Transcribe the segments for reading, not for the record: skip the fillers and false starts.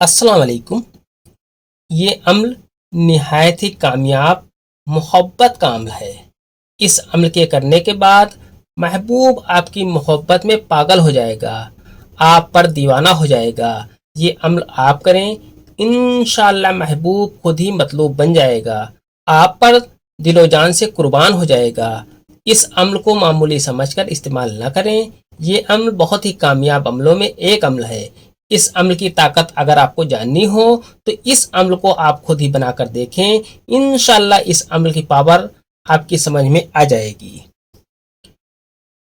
अस्सलाम वालेकुम। ये अम्ल निहायत ही कामयाब मोहब्बत का अम्ल है। इस अम्ल के करने के बाद महबूब आपकी मोहब्बत में पागल हो जाएगा, आप पर दीवाना हो जाएगा। ये अम्ल आप करें, इंशाअल्लाह महबूब खुद ही मतलूब बन जाएगा, आप पर दिलो जान से कुर्बान हो जाएगा। इस अम्ल को मामूली समझकर इस्तेमाल न करें। ये अम्ल बहुत ही कामयाब अम्लों में एक अम्ल है। इस अम्ल की ताकत अगर आपको जाननी हो तो इस अम्ल को आप खुद ही बनाकर देखें। इंशाअल्लाह इस अम्ल की पावर आपकी समझ में आ जाएगी।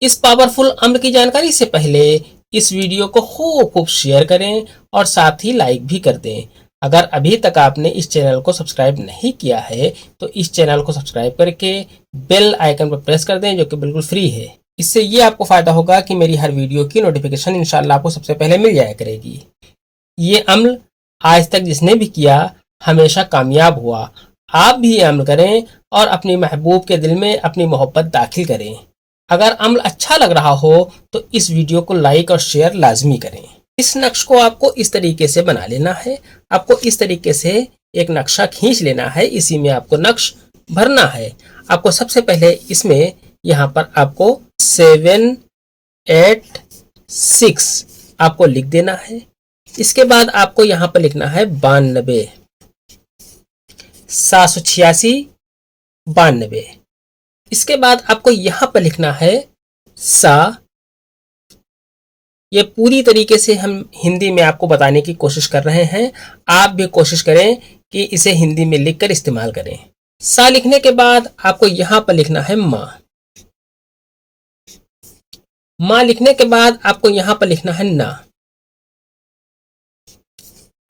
इस पावरफुल अम्ल की जानकारी से पहले इस वीडियो को खूब शेयर करें और साथ ही लाइक भी कर दें। अगर अभी तक आपने इस चैनल को सब्सक्राइब नहीं किया है तो इस चैनल को सब्सक्राइब करके बेल आइकन पर प्रेस कर दें, जो कि बिल्कुल फ्री है। इससे ये आपको फायदा होगा कि मेरी हर वीडियो की नोटिफिकेशन इंशाल्लाह आपको सबसे पहले मिल जाया करेगी। ये अम्ल आज तक जिसने भी किया हमेशा कामयाब हुआ। आप भी ये अम्ल करें और अपनी महबूब के दिल में अपनी मोहब्बत दाखिल करें। अगर अम्ल अच्छा लग रहा हो तो इस वीडियो को लाइक और शेयर लाजमी करें। इस नक्श को आपको इस तरीके से बना लेना है। आपको इस तरीके से एक नक्शा खींच लेना है, इसी में आपको नक्श भरना है। आपको सबसे पहले इसमें यहाँ पर आपको 786 आपको लिख देना है। इसके बाद आपको यहाँ पर लिखना है 92, 786, 92। इसके बाद आपको यहाँ पर लिखना है सा। ये पूरी तरीके से हम हिंदी में आपको बताने की कोशिश कर रहे हैं, आप भी कोशिश करें कि इसे हिंदी में लिखकर इस्तेमाल करें। सा लिखने के बाद आपको यहाँ पर लिखना है माँ। माँ लिखने के बाद आपको यहाँ पर लिखना है ना।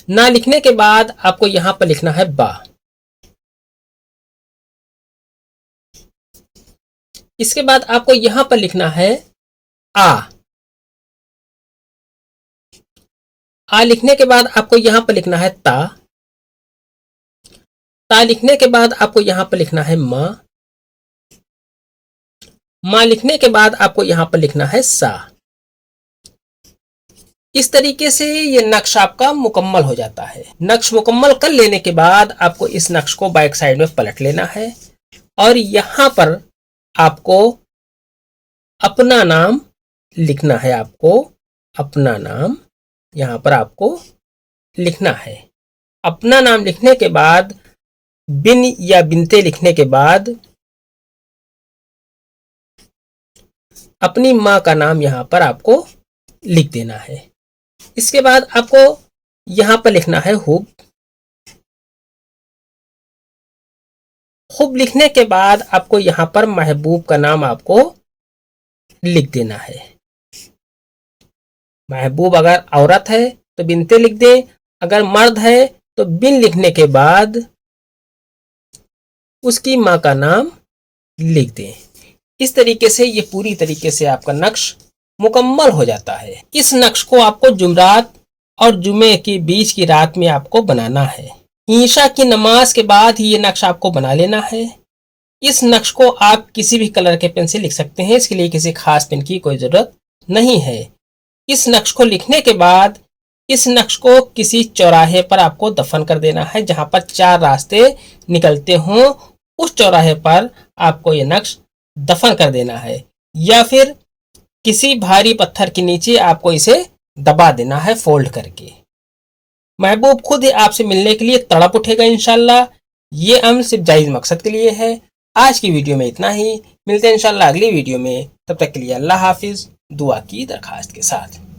ना लिखने के बाद आपको यहाँ पर लिखना है बा। इसके बाद आपको यहाँ पर लिखना है आ। आ लिखने के बाद आपको यहाँ पर लिखना है ता। ता लिखने के बाद आपको यहाँ पर लिखना है माँ। माँ लिखने के बाद आपको यहाँ पर लिखना है सा। इस तरीके से ये नक्श आपका मुकम्मल हो जाता है। नक्श मुकम्मल कर लेने के बाद आपको इस नक्श को बैक साइड में पलट लेना है और यहाँ पर आपको अपना नाम लिखना है। आपको अपना नाम यहाँ पर आपको लिखना है। अपना नाम लिखने के बाद बिन या बिनते लिखने के बाद अपनी माँ का नाम यहाँ पर आपको लिख देना है। इसके बाद आपको यहाँ पर लिखना है हुब। हुब लिखने के बाद आपको यहाँ पर महबूब का नाम आपको लिख देना है। महबूब अगर औरत है तो बिनते लिख दें, अगर मर्द है तो बिन लिखने के बाद उसकी माँ का नाम लिख दें। इस तरीके से ये पूरी तरीके से आपका नक्श मुकम्मल हो जाता है। इस नक्श को आपको जुमरात और जुमे के बीच की रात में आपको बनाना है। ईशा की नमाज के बाद ये नक्श आपको बना लेना है। इस नक्श को आप किसी भी कलर के पेन से लिख सकते हैं, इसके लिए किसी खास पेन की कोई जरूरत नहीं है। इस नक्श को लिखने के बाद इस नक्श को किसी चौराहे पर आपको दफन कर देना है। जहां पर 4 रास्ते निकलते हों उस चौराहे पर आपको ये नक्श दफन कर देना है, या फिर किसी भारी पत्थर के नीचे आपको इसे दबा देना है फोल्ड करके। महबूब खुद ही आपसे मिलने के लिए तड़प उठेगा इंशाल्लाह। ये अम्ल सिर्फ जायज मकसद के लिए है। आज की वीडियो में इतना ही, मिलते हैं इंशाल्लाह अगली वीडियो में। तब तक के लिए अल्लाह हाफिज, दुआ की दरखास्त के साथ।